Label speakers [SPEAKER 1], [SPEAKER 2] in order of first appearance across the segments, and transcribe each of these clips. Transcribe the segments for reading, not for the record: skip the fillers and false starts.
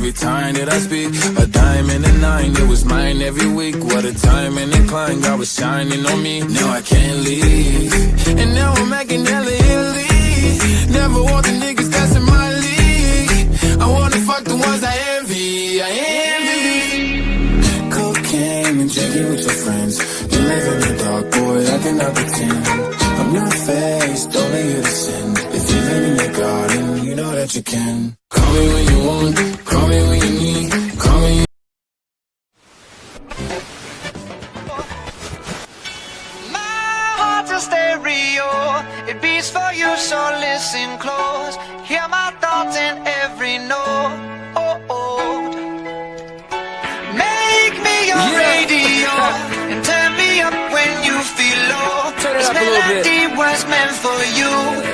[SPEAKER 1] every time that I speak. A dime and a nine, it was mine every week. What a time and incline, God was shining on me. Now I can't leave, and now I'm acting hella illy. Never want the niggas that's in my league. I wanna fuck the ones I envy, I envy. Cocaine and drinking with your friends. You live in the dark, boy, I cannot pretend. I'm not faced, only you to sin. If you've been in your garden, you know that you can. Call me when you want, call me when you need, call me.
[SPEAKER 2] My heart's a stereo, it beats for you, so listen close. Hear my thoughts in every note. Make me your radio and turn me up when you feel low. This melody was meant for you,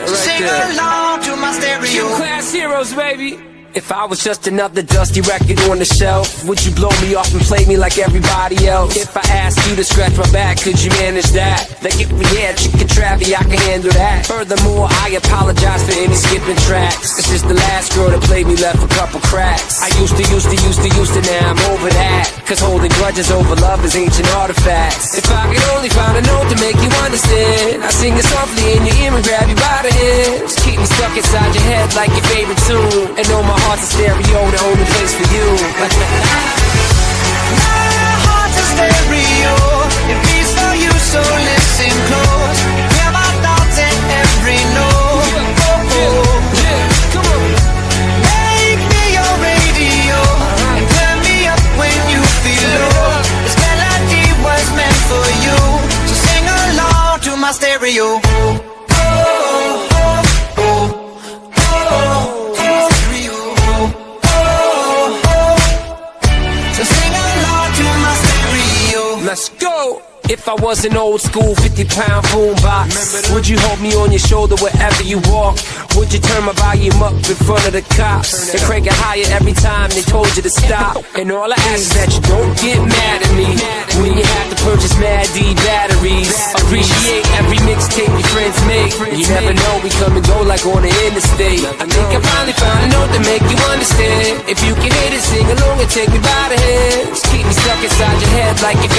[SPEAKER 2] so sing along to my stereo.
[SPEAKER 3] Class heroes, baby. If I was just another dusty record on the shelf, would you blow me off and play me like everybody else? If I asked you to scratch my back, could you manage that? Like if we had chicken travy, I can handle that. Furthermore, I apologize for any skipping tracks. It's just the last girl that played me left a couple cracks. I used to, now I'm over that. Cause holding grudges over love is ancient artifacts. If I could only find a note to make you understand, I sing it softly in your ear and grab you by the hands. Keep me stuck inside your head like your favorite tune, and know my heart's a stereo, the only place for you.
[SPEAKER 2] My heart's a stereo, it beats for you, so listen close. Hear my thoughts in every note.
[SPEAKER 3] Come on.
[SPEAKER 2] Make me your radio and turn me up when you feel low. This melody was meant for you, so sing along to my stereo.
[SPEAKER 3] Let's go! If I was an old school 50-pound boombox, would you hold me on your shoulder wherever you walk? Would you turn my volume up in front of the cops and crank it higher every time they told you to stop? And all I ask is that you don't get mad at me when you have to purchase Mad D batteries. Appreciate every mixtape your friends make. You never know, we come and go like on the interstate. I think I finally found a note to make you understand. If you can hit it, sing along and take me by the hands. Keep me stuck inside your head like your